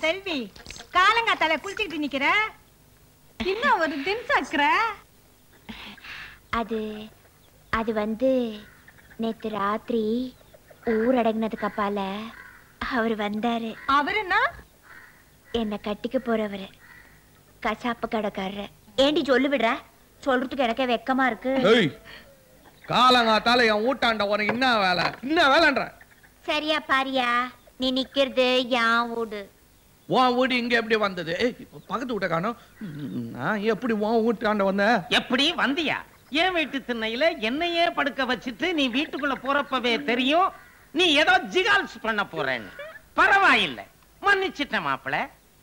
செல்வி காலங்காத்தால குளிச்சுக்கிட்டு நிக்கிற இன்னும் ஒரு தின்சாக்குற அது அது வந்து நேத்து ராத்திரி ஊரடங்கினதுக்கு அப்பால அவர் வந்தாரு. அவருன்னா என்ன கட்டிக்க போறவரு, கசாப்பு கடைக்காரரு. ஏண்டி சொல்லு விடுற? சொல்றதுக்கு எனக்கே வெக்கமா இருக்கு. காலங்காத்தால என் ஊட்டாண்ட உனக்கு என்ன வேலை? என்ன வேலைன்ற? சரியா பாரியா, நீ நிக்கிறது என் வீடு. உன் வீடு இங்க எப்படி வந்தது? பக்கத்து வீட்டை காணோம். நான் எப்படி உன் வீட்டாண்ட வந்த? எப்படி வந்தியா? என் வீட்டு திண்ணையில என்னையே படுக்க வச்சுட்டு நீ வீட்டுக்குள்ள போறப்பவே தெரியும் நீ ஏதோ ஜிகால்ஸ் பண்ண போறேன்னு. பரவாயில்லை, மன்னிச்சிட்ட மாப்பிள.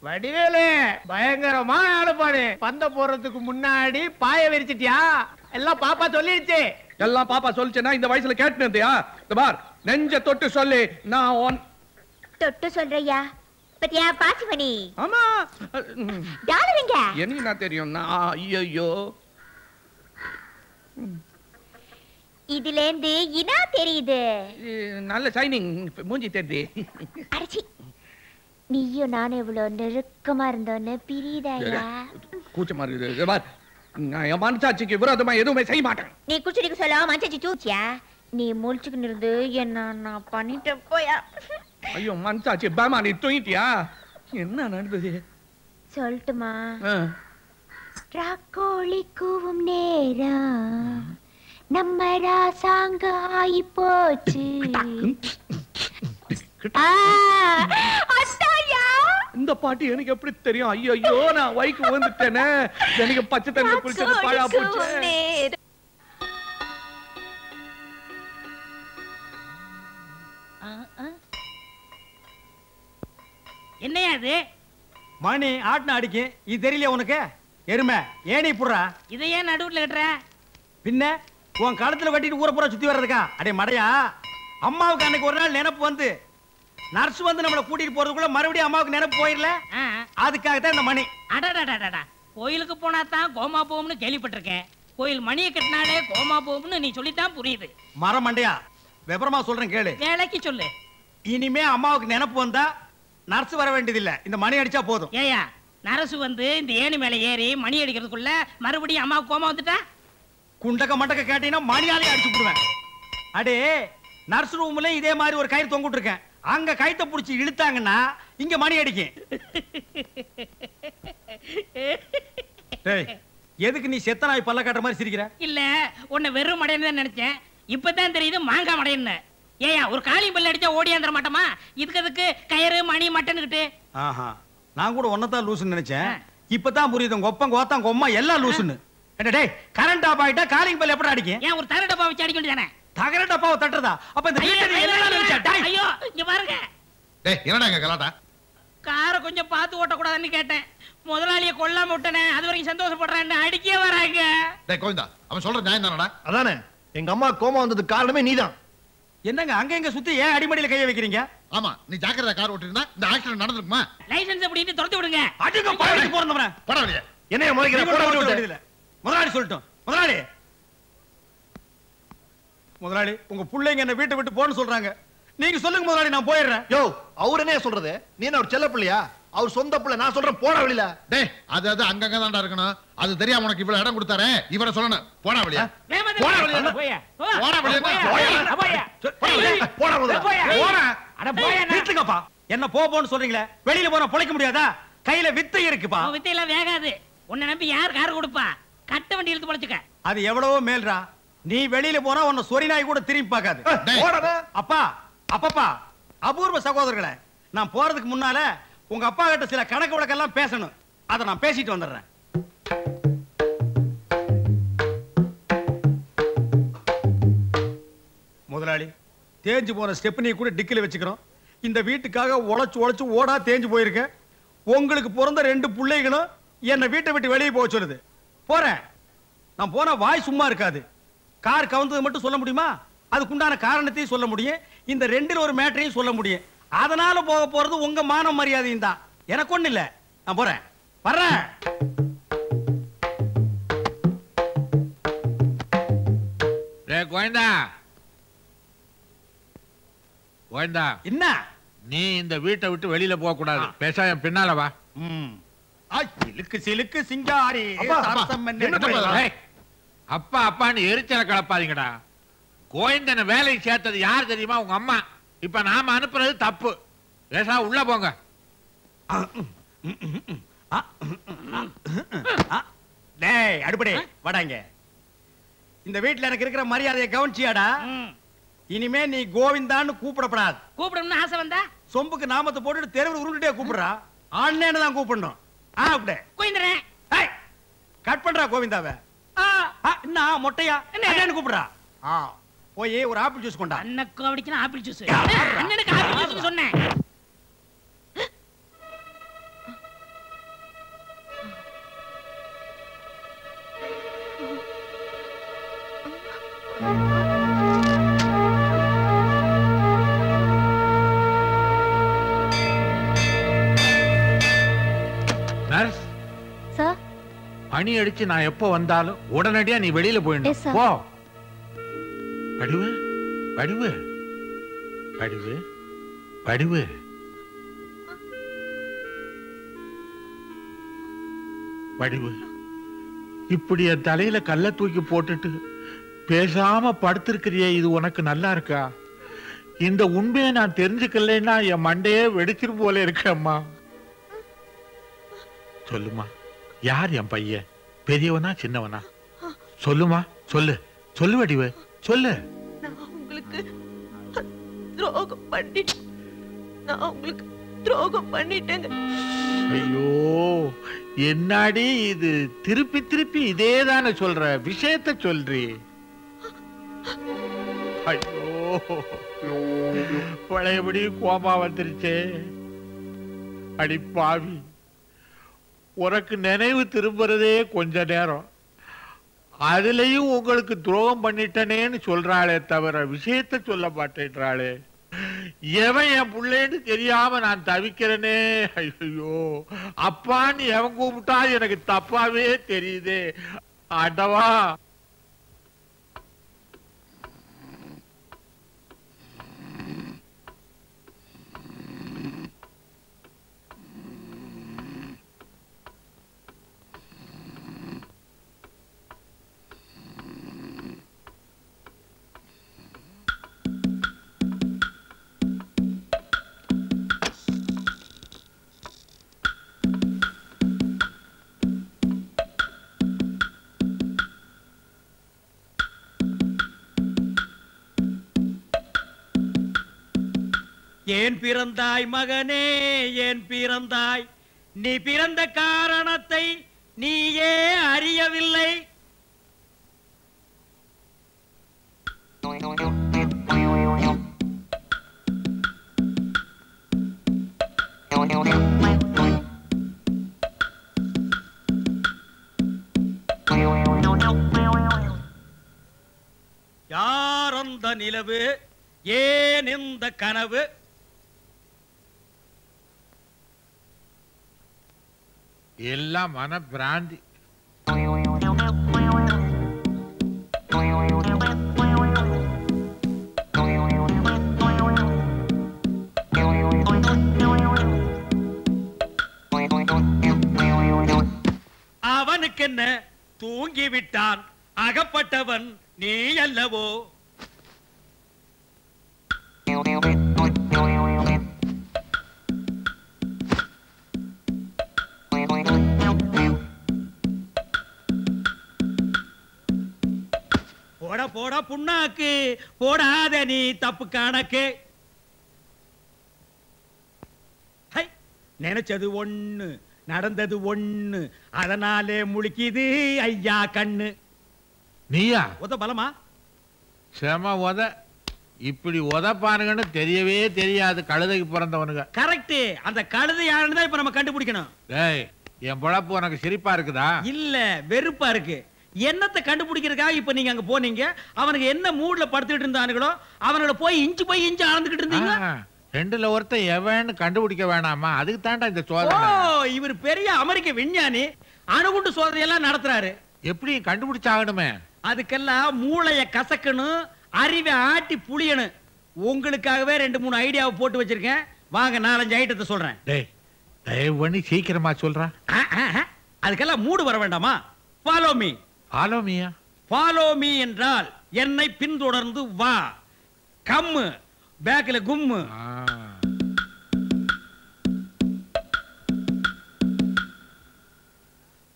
வடிவேலு பயங்கரமா ஆளுபாடு. பந்த போறதுக்கு முன்னாடி பாய விரிச்சிட்டியா? எல்லாம் பாப்பா சொல்லிடுச்சு. எல்லாம் பாப்பா சொல்லிச்சேன்னா இந்த வயசுல கேட்டுனியா? பார், நெஞ்ச தொட்டு சொல்லி நான் தொட்டு சொல்றியா? பத்தியா பாசிமணி? ஆமா. டாலருங்க எனக்கு என்ன தெரியும்? ஐயோ, இதுல இருந்து இனா தெரியுது. நல்ல ஷைனிங் மூஞ்சி தெரியுது. அடச்சி, நீயும் நானும் இவ்வளவு நெருக்கமா இருந்தோன்னு பிரியுதாயா? கூச்சமா இருக்குது. பார், நான் என் மனசாட்சிக்கு விரோதமா எதுவுமே செய்ய மாட்டேன். நீ குச்சிடிக்கு சொல்ல மனசாட்சி தூச்சியா? நீ முழிச்சுக்கின்னு இருந்து என்ன நான் பண்ணிட்டேன் போயா. ஐயோ மனசாட்சி பாமா, நீ தூங்கிட்டியா? என்ன நடந்தது சொல்லட்டுமா? ராக்கோழி கூவும் நேரம் நம்ம ராசாங்க ஆயி போச்சு. இந்த பாட்டு எனக்கு எப்படி தெரியும்? ஐயோ, நான் வைக்கு வந்துட்டேனே. எனக்கு பச்சை தண்ணி குளிச்சது பாழா போச்சு. என்னையா அது? மணி ஆட்டின அடிக்கு. இது தெரியல உனக்கு? எருமை ஏனி புடுறா. இதை ஏன் நடுவுல கட்டுற? பின்ன உன் களத்துல கட்டிட்டு ஊரை பூரா சுத்தி வர்றதுக்கா? அடே மடையா, அம்மாவுக்கு அன்னைக்கு ஒரு நாள் நினைப்பு வந்து நர்ஸ் வந்து நம்மளை கூட்டிட்டு போறதுக்குள்ள மறுபடியும் அம்மாவுக்கு நினைப்பு போயிடல. அதுக்காகத்தான் இந்த மணி. அடடடடடா, கோயிலுக்கு போனா தான் கோமா போகும்னு கேள்விப்பட்டிருக்கேன். கோயில் மணியை கட்டினாலே கோமா போகும்னு நீ சொல்லித்தான் புரியுது. மரம் மண்டையா, விவரமா சொல்றேன் கேளு. வேலைக்கு சொல்லு. இனிமே அம்மாவுக்கு நினைப்பு வந்தா நர்ஸ் வர வேண்டியதில்லை, இந்த மணி அடிச்சா போதும். ஏயா, நரசு வந்து இந்த ஏணி மேல ஏறி மணி அடிக்கிறதுக்குள்ள மறுபடியும் அம்மாவுக்கு கோமா வந்துட்டா? குண்டக்க மண்டக்க கேட்டீங்கன்னா மணியாலே அடிச்சு விடுவேன். அடே, நர்ஸ் ரூம்ல இதே மாதிரி ஒரு கயிறு தொங்கிட்டு இருக்கேன். அங்க கயித்தை புடிச்சு இழுத்தாங்கன்னா இங்க மணி அடிக்கும். எதுக்கு நீ செத்த நாய் பல்ல காட்டுற மாதிரி சிரிக்கிற? இல்ல, உன்னை வெறும் மடையன்னு தான் நினைச்சேன். இப்பதான் தெரியுது மாங்காய் மடையன்னு. ஏயா, ஒரு காளி பல்ல அடிச்சா ஓடியாந்துட மாட்டோமா? இதுக்கு கயிறு மணி மட்டன்னுக்கிட்டு. ஆஹா, நான் கூட ஒன்னதான் லூசுன்னு நினைச்சேன். இப்பதான் புரியுது உங்க ஒப்பம் கோத்தம் கொம்மா எல்லாம் லூசுன்னு. டேய், கரண்ட் ஆஃப் ஆயிட்டா காலிங் பெல் எப்படி அடிக்கும்? ஏன் ஒரு தர டப்பா வச்சு அடிக்க வேண்டியதானே? தகர டப்பாவை தட்டுறதா? அப்ப இந்த ஐயோ, இங்க பாருங்க. டேய், என்னடா இங்க கலாட்டா? காரை கொஞ்சம் பார்த்து ஓட்டக்கூடாதுன்னு கேட்டேன். முதலாளியை கொல்லாம விட்டனே, அது வரைக்கும் சந்தோஷப்படுறேன்னு அடிக்கே வராங்க. டேய் கோவிந்தா, அவன் சொல்ற நியாயம் தானடா? அதானே, எங்க அம்மா கோமா வந்ததுக்கு காரணமே நீதான். என்னங்க அங்க எங்க சுத்தி ஏன் அடிமடியில கைய வைக்கிறீங்க? ஆமா, நீ ஜாக்கிரதா கார் ஓட்டிருந்தா இந்த ஆக்சிடென்ட் நடந்துருக்குமா? லைசென்ஸ் அப்படிட்டு துரத்தி விடுங்க. அடிங்க பாயிட்டு போறவன. போடா வெளிய. என்னைய முறைக்கிற போட விடுறது. முதலாளி சொல்லட்டும். முதலாளி, உங்க பிள்ளைங்க என்ன வீட்டை விட்டு போன்னு சொல்றாங்க. நீங்க சொல்லுங்க முதலாளி, நான் போயிடுறேன். யோ, அவர் என்ன சொல்றது? நீ என்ன ஒரு செல்ல பிள்ளையா? அவர் சொந்த பிள்ளை. நான் சொல்றேன், போடா வெளியில. டேய், அது அங்கங்க தான்டா இருக்கணும். அது தெரியாம உனக்கு இவ்வளவு இடம் கொடுத்தாரே, இவரை சொல்லணும். போடா வெளிய. போடா வெளிய. போடா வெளிய. போடா முதல்ல. போடா. அட போயா. நிறுத்துங்கப்பா. என்ன போன்னு சொல்றீங்களே, வெளியில போனா பொழைக்க முடியாதா? கையில வித்தை இருக்குப்பா. வித்தை எல்லாம் வேகாது. உன்னை நம்பி யார் கார் கொடுப்பா? கட்ட வண்டி இழுத்து பொழைச்சுக்க. அது எவ்வளவோ மேல்ரா. நீ வெளியில போனா உன்னை சொரி நாய் கூட திரும்பி பார்க்காது. அப்பா, அப்பப்பா, அபூர்வ சகோதரர்களே, நான் போறதுக்கு முன்னால உங்க அப்பா கிட்ட சில கணக்கு வழக்கெல்லாம் பேசணும். அதை நான் பேசிட்டு வந்துடுறேன். முதலாளி, தேஞ்சு போன ஸ்டெப்னியை கூட டிக்கில வச்சுக்கிறோம். இந்த வீட்டுக்காக உழைச்சு ஓடா தேஞ்சு போயிருக்க. உங்களுக்கு பிறந்த 2 பிள்ளைகளும் என்ன வீட்டை விட்டு வெளியே போக சொல்லுது. போறேன். நான் போன வாய் சும்மா இருக்காது. கார் கவுந்தது மட்டும் சொல்ல முடியுமா? அதுக்குண்டான காரணத்தையும் சொல்ல முடியும். இந்த 2ல் ஒரு மேட்டரையும் சொல்ல முடியும். அதனால போக போறது உங்க மான மரியாதையும் தான். எனக்கு ஒண்ணு இல்ல. நான் போறேன். வர்றேன். கோயந்தா, கோயந்தா, என்ன நீ இந்த வீட்டை விட்டு வெளியில போக கூடாது. பேச என் பின்னால வா. சிலுக்கு சிலுக்கு சிங்காரி அப்பா அப்பான்னு எரிச்சலை கலப்பாதீங்கடா. கோயந்தனை வேலைக்கு சேர்த்தது யார் தெரியுமா? உங்க அம்மா. இப்ப நாம அனுப்புறது தப்பு. பேசா உள்ள போங்க. டேய் அடுப்படே வாடாங்க. இந்த வீட்டுல எனக்கு இருக்கிற மரியாதையை கவனிச்சியாடா? இனிமே நீ கோவிந்தான்னு கூப்பிடப்படாது. கூப்பிடணும்னு ஆசை வந்தா சொம்புக்கு நாமத்தை போட்டுட்டு தெருவில் உருண்டுட்டே கூப்பிடுறா. ஆன்லைன் தான் கூப்பிடணும். அப்படியே கோவிந்தரே கட் பண்றா கோவிந்தாவை. என்ன மொட்டையா என்னன்னு கூப்பிடுறா. போய் ஒரு ஆப்பிள் ஜூஸ் கொண்டா. அண்ணக்கு அப்படினா ஆப்பிள் ஜூஸ். அண்ணனுக்கு ஆப்பிள் ஜூஸ் சொன்னேன். நர்ஸ் சார், மணி அடிச்சு நான் எப்போ வந்தாலும் உடனடியா நீ வெளியில போயிடணும். போ. வடிவு வடிவு வடிவு வடிவு வடிவு இப்படி என் தலையில கல்ல தூக்கி போட்டுட்டு பேசாம படுத்திருக்கிறியே, இது உனக்கு நல்லா இருக்கா? இந்த உண்மையை நான் தெரிஞ்சுக்கலைன்னா என் மண்டையே வெடிச்சிரும் போல இருக்கம்மா. சொல்லுமா, யார் என் பையன்? பெரியவனா சின்னவனா? சொல்லுமா, சொல்லு சொல்லு வடிவு சொல்லு. நான் உங்களுக்கு துரோகம் பண்ணிட்டேங்க. ஐயோ, என்னாடி இது? திருப்பி திருப்பி இதேதானே சொல்ற? விஷயத்தை சொல்றி. ஐயோ, பழையபடி கோபா வந்துருச்சே. அடி பாவி, உனக்கு நினைவு திரும்புறதே கொஞ்ச நேரம், அதுலயும் உங்களுக்கு துரோகம் பண்ணிட்டனேன்னு சொல்றாளே தவிர விஷயத்தை சொல்ல மாட்டேன்றாளே. எவன் என் பிள்ளைன்னு தெரியாம நான் தவிக்கிறேனே. ஐயோ, அப்பான்னு எவன் கூப்பிட்டா எனக்கு தப்பாவே தெரியுதே. ஆண்டவா, ஏன் பிறந்தாய் மகனே, ஏன் பிறந்தாய்? நீ பிறந்த காரணத்தை நீயே அறியவில்லை. யார் அந்த நிலவு, ஏன் இந்த கனவு? எல்லாம் மன பிராந்தி. அவனுக்கு என்ன, தூங்கிவிட்டான். அகப்பட்டவன் நீ அல்லவோ? போட போட புண்ணாக்கு போடாத நீ தப்பு கணக்கு. நினைச்சது ஒண்ணு, நடந்தது ஒண்ணு, அதனாலே முழிக்குது ஐயா கண்ணு. நீயா உத பலமா? செம உத. இப்படி உதப்பானுங்கன்னு தெரியவே தெரியாது கழுதைக்கு பிறந்தவனுங்க. கரெக்ட். அந்த கழுதை யாருன்னு தான் இப்ப நம்ம கண்டுபிடிக்கணும். டேய், என் பொழப்பு உனக்கு சிரிப்பா இருக்குதா? இல்ல, வெறுப்பா இருக்கு. என்னத்தை கண்டுபிடிக்கிறதுக்காக இப்ப நீங்க அங்க போனீங்க? அவனுக்கு என்ன மூட்ல படுத்துட்டு இருந்தானுங்களோ அவனோட போய் இன்ச்சு அளந்துகிட்டு இருந்தீங்க. ரெண்டுல ஒருத்தன் எவன்னு கண்டுபிடிக்க வேணாமா? அதுக்கு தாண்டா இந்த சோதனை. இவர் பெரிய அமெரிக்க விஞ்ஞானி, அணுகுண்டு சோதனை எல்லாம் நடத்துறாரு. எப்படி கண்டுபிடிச்சாகணுமே? அதுக்கெல்லாம் மூளைய கசக்கணும், அறிவை ஆட்டி புளியணும். உங்களுக்காகவே 2-3 ஐடியாவை போட்டு வச்சிருக்கேன். வாங்க 4-5 ஐட்டத்தை சொல்றேன். டேய் தயவு பண்ணி சீக்கிரமா சொல்றா. அதுக்கெல்லாம் மூடு வர வேண்டாமா? Follow me. ஃபாலோ மீயா? ஃபாலோ மீ என்றால் என்னை பின்தொடர்ந்து வா. கம்மு பேக்ல கும்மு.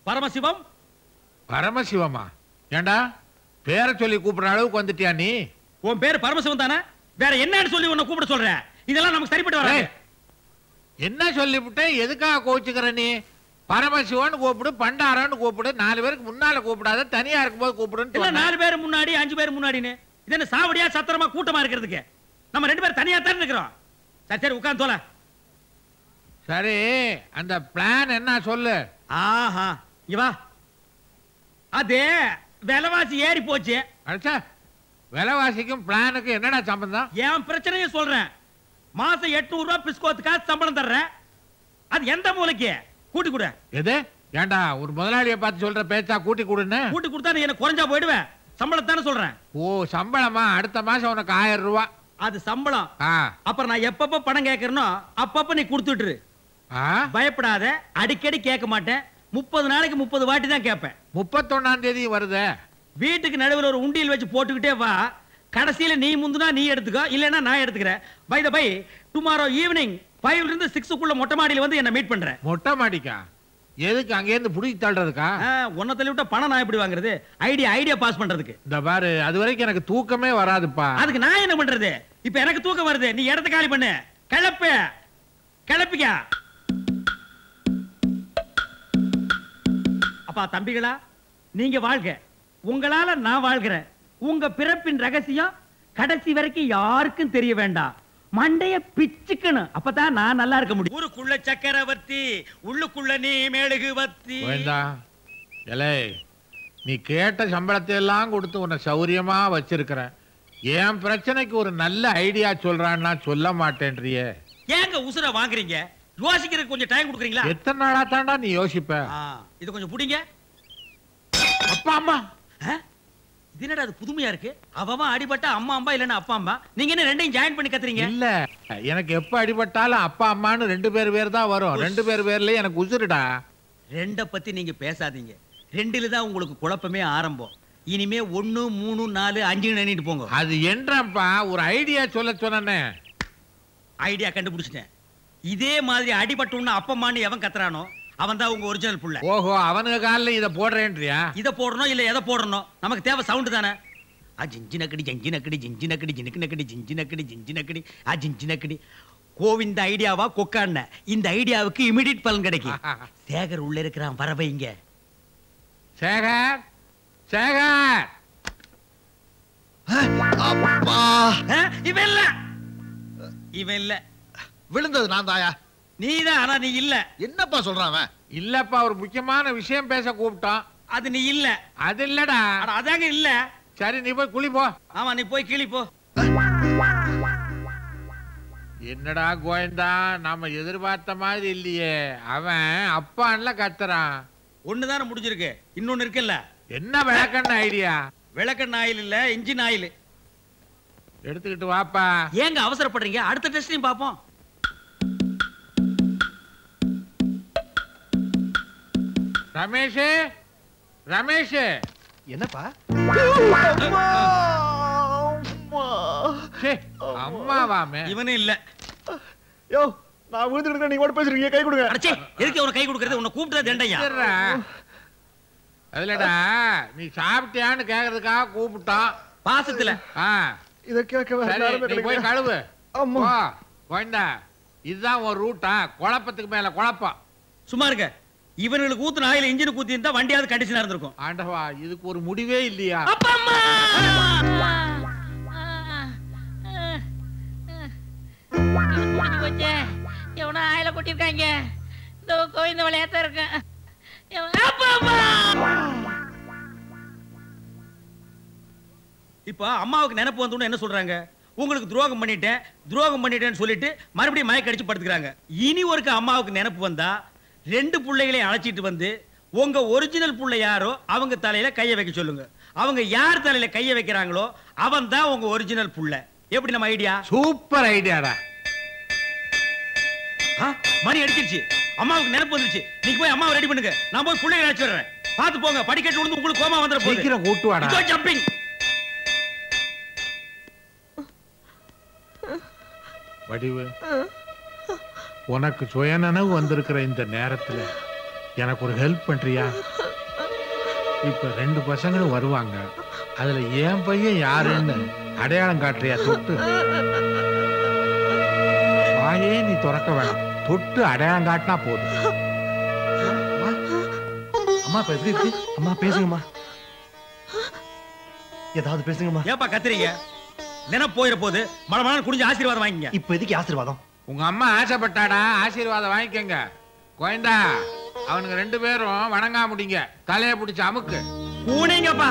பரமசிவம். பரமசிவமா? ஏண்டா பேரை சொல்லி கூப்பிடுற அளவுக்கு வந்துட்டியா நீ? உன் பேர் பரமசிவம் தானே? வேற என்னன்னு சொல்லி உன்னை கூப்பிட சொல்றேன். இதெல்லாம் நமக்கு சரிப்பட்டு வராது. என்ன சொல்லிவிட்டு எதுக்காக கோச்சுக்கிற நீ? பரமசிவன் கூப்பிடு, பண்டாரன்னு கூப்பிடு, 4 பேருக்கு முன்னால கூப்பிடாத, தனியா இருக்கும்போது கூப்பிடுன்னு. 4 பேர் முன்னாடி 5 பேர் முன்னாடின்னு இது என்ன சாவடியா சத்திரமா கூட்டமா இருக்கிறதுக்கு? நம்ம 2 பேரும் தனியா தான் இருக்கிறோம். சரி சரி உட்கார்ந்து தோல. சரி அந்த பிளான் என்ன சொல்லு. ஆஹா இங்க வா. அது விலைவாசி ஏறி போச்சு. அச்சா விலைவாசிக்கும் பிளானுக்கும் என்னடா சம்பந்தம்? என் பிரச்சனையை சொல்றேன். மாசம் 800 ரூபாய் பிஸ்கோத்துக்காக சம்பளம் தர்றேன். அது எந்த மூலைக்கு? கூட்டி கொடு. எது? ஏண்டா ஒரு முதலாளியை பார்த்து சொல்ற பேச்சா கூட்டி கொடுன்னு? கூட்டி கொடுத்தா நீ என்ன குறைஞ்சா போயிடுவேன். சம்பளம் தானே சொல்றேன். ஓ சம்பளமா? அடுத்த மாசம் உனக்கு 1000 ரூபாய். அது சம்பளம். அப்புறம் நான் எப்பப்ப பணம் கேட்கறனோ அப்பப்ப நீ கொடுத்துட்டு. பயப்படாத, அடிக்கடி கேட்க மாட்டேன். 30 நாளைக்கு 30 வாட்டி தான் கேட்பேன். 31ஆம் தேதி வருது. வீட்டுக்கு நடுவில் ஒரு உண்டியல் வச்சு போட்டுக்கிட்டே வா. கடைசியில நீ முந்துனா நீ எடுத்துக்கோ, இல்லைன்னா நான் எடுத்துக்கிறேன். By the by tomorrow evening 5 ல இருந்து 6க்குள்ள மொட்டை மாடியில வந்து என்ன மீட் பண்றேன். மொட்டை மாடிக்கா? எதுக்கு? அங்க இருந்து புடிச்சு தள்ளுறதுக்கா? உன்னை தள்ளி விட்டா பணம் நான் எப்படி வாங்குறது? ஐடியா பாஸ் பண்றதுக்கு. இந்த பாரு, அது வரைக்கும் எனக்கு தூக்கமே வராதுப்பா. அதுக்கு நான் என்ன பண்றது? இப்ப எனக்கு தூக்கம் வருது. நீ இடத்த காலி பண்ணு. கிளப்பிக்க. அப்பா தம்பிகளா, நீங்க வாழ்க. உங்களால நான் வாழ்கிறேன். உங்க பிறப்பின் ரகசியம் கடைசி வரைக்கும் யாருக்கும் தெரிய வேண்டாம். மண்டைய பிச்சுக்கணும். அப்பதான் நான் நல்லா இருக்க முடியும். ஊருக்குள்ள சக்கரவர்த்தி, உள்ளுக்குள்ள நீ மெழுகுவர்த்தி. நீ கேட்ட சம்பளத்தை எல்லாம் கொடுத்து உன்னை சௌரியமா வச்சிருக்கிற. என் பிரச்சனைக்கு ஒரு நல்ல ஐடியா சொல்றான்னா சொல்ல மாட்டேன்றியே. ஏங்க உசுர வாங்குறீங்க? யோசிக்கிறதுக்கு கொஞ்சம் டைம் கொடுக்குறீங்களா? எத்தனை நாளா தாண்டா நீ யோசிப்ப? இது கொஞ்சம் புடிங்க. அப்பா அம்மா இது என்னடா அது புதுமையா இருக்கு? அவன் அடிபட்டா அம்மா அம்மா இல்லன்னா அப்பா அம்மா. நீங்க என்ன ரெண்டையும் ஜாயின் பண்ணி கத்துறீங்க? இல்ல, எனக்கு எப்ப அடிபட்டாலும் அப்பா அம்மான்னு 2 பேர் தான் வரும். 2 பேர்லயே எனக்கு உசுருடா. 2 பத்தி நீங்க பேசாதீங்க. 2ல தான் உங்களுக்கு குழப்பமே ஆரம்பம். இனிமே 1 3 4 5 எண்ணிட்டு போங்க. அது என்றப்பா ஒரு ஐடியா சொல்ல சொன்னே. ஐடியா கண்டுபிடிச்சிட்டேன். இதே மாதிரி அடிபட்டோம்னு அப்பம்மான்னு எவன் கத்துறானோ அவன் தான் உங்க ஒரிஜினல் புள்ள. ஓஹோ, அவனுக்கு காலில் இதை போடுறேன்றியா? இதை போடணும் இல்ல எதை போடணும்? நமக்கு தேவை சவுண்ட் தானே. ஜிஞ்சினக்கடி ஜிஞ்சினக்கடி ஜிஞ்சினக்கடி ஜினுக்குனக்கடி ஜிஞ்சினக்கடி ஜிஞ்சினக்கடி ஜிஞ்சினக்கடி. கோவிந்த ஐடியாவா கொக்கான? இந்த ஐடியாவுக்கு இமிடியட் பலன் கிடைக்கும். சேகர் உள்ள இருக்கிறான், வர வைங்க. சேகர் இவன் இல்ல. விழுந்தது நான் தாயா. நீதான். ஆனா நீ இல்ல. என்னப்பா சொல்றான்? இல்லப்பா, ஒரு முக்கியமான விஷயம் பேச கூப்பிட்டான். அது நீ இல்ல. அது இல்லடா. அதாங்க இல்ல. சரி நீ போய் குளி போ. ஆமா நீ போய் கிளி போ. என்னடா கோயந்தா, நாம எதிர்பார்த்த மாதிரி இல்லையே. அவன் அப்பான்ல கத்துறான். ஒண்ணுதானே முடிஞ்சிருக்கு, இன்னொன்னு இருக்குல்ல. என்ன விளக்கண்ண ஐடியா? விளக்கண்ண ஆயில் இல்ல, இன்ஜின் ஆயில். எடுத்துக்கிட்டு வாப்பா. ஏங்க அவசரப்படுறீங்க? அடுத்த டெஸ்டையும் பாப்போம். ரமேஷ் என்னப்பா? அம்மாவாமே. இவனே இல்ல. யோ, நான் விழுந்துட்டு நீங்க ஓட பேசுறீங்க. கை கொடுங்க. அடச்சே, எதுக்கு அவன கை கொடுக்கறது? உன்னை கூப்பிட்டா தண்டையா? அதுலடா நீ சாப்பிட்டியான்னு கேக்குறதுக்காக கூப்பிட்டான் பாசத்துல. இத கேட்க நீ போய் கழுவு. அம்மா கோயந்தா, இதுதான் ஒரு ரூட்டா? குழப்பத்துக்கு மேல குழப்பம். சும்மா இருக்க. இவனுக்கு ஊத்துன ஆயில் இன்ஜினுக்கு ஊத்தி இருந்தா வண்டியாவது கண்டிஷனா இருந்திருக்கும். ஆண்டவா, இதுக்கு ஒரு முடிவே இல்லையா? அப்பா அம்மா எவனா ஆயில கொட்டிருக்காங்க. இந்த கோவிந்த விளையாட்டா இருக்கேன். இப்ப அம்மாவுக்கு நினைப்பு வந்தோன்னு என்ன சொல்றாங்க? உங்களுக்கு துரோகம் பண்ணிட்டேன்னு சொல்லிட்டு மறுபடியும் மயக்க அடிச்சு படுத்துக்கிறாங்க. இனி ஒருக்க அம்மாவுக்கு நினைப்பு வந்தா 2 பிள்ளைகளையும் அழைச்சிட்டு வந்து உங்க ஒரிஜினல் புள்ள யாரோ அவங்க தலையில கைய வைக்க சொல்லுங்க. அவங்க யார் தலையில கைய வைக்கிறாங்களோ அவன் தான் உங்க ஒரிஜினல் புள்ள. எப்படி நம்ம ஐடியா? சூப்பர் ஐடியாடா. மணி அடிச்சிருச்சு. அம்மாவுக்கு நினைப்பு வந்துருச்சு. நீங்க போய் அம்மாவை ரெடி பண்ணுங்க. நான் போய் பிள்ளைகளை அழைச்சு வர்றேன். பாத்து போங்க. படிக்கட்டு விழுந்து உங்களுக்கு கோமா வந்துற போகுது. சீக்கிரம் கூட்டு வாடா. இதோ ஜம்பிங். வடிவு, உனக்கு சுயநனவு வந்திருக்கிற இந்த நேரத்துல எனக்கு ஒரு ஹெல்ப் பண்றியா? இப்ப 2 பசங்களும் வருவாங்க. அதுல என் பையன் யாருன்னு அடையாளம் காட்டுறியா? தொட்டு வாயே நீ திறக்க வேணாம். தொட்டு அடையாளம் காட்டினா போதும். அம்மா இப்ப எப்படி இருக்கு? அம்மா பேசுங்கம்மா. ஏதாவது பேசுங்கம்மா. ஏப்பா கத்துறீங்க? நினைப்பு போயிட போது. மழை குடிஞ்சு ஆசீர்வாதம் வாங்கிங்க. இப்ப எதுக்கு ஆசீர்வாதம்? உங்க அம்மா ஆசைப்பட்டாடா, ஆசீர்வாதம் வாங்கிக்கங்க. கோயந்தா, அவனுங்க 2 பேரும் வணங்கா முடிங்க. தலையை பிடிச்சு அமுக்கு. பூனைங்கப்பா.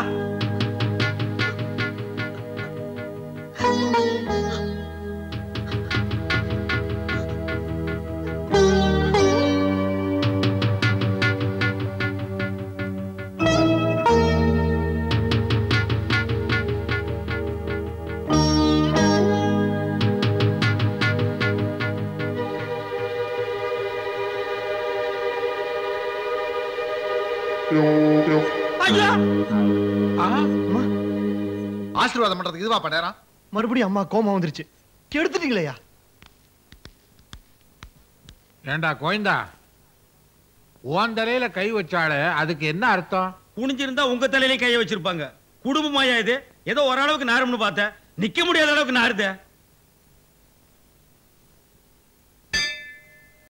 ஆசீர்வாதம் பண்றதுக்கு இதுவா நேரம்? மறுபடியும் அம்மா கோமா வந்துருச்சு. கெடுத்துட்டீங்களேயா? ஏண்டா கோயந்தா, உன் தலையில கை வச்சாலே அதுக்கு என்ன அர்த்தம்? குனிஞ்சிருந்தா உங்க தலையிலே கையை வச்சிருப்பாங்க. குடும்பமாயா இது? ஏதோ ஓரளவுக்கு நாரும்னு பார்த்தேன். நிக்க முடியாத அளவுக்கு நாருதே.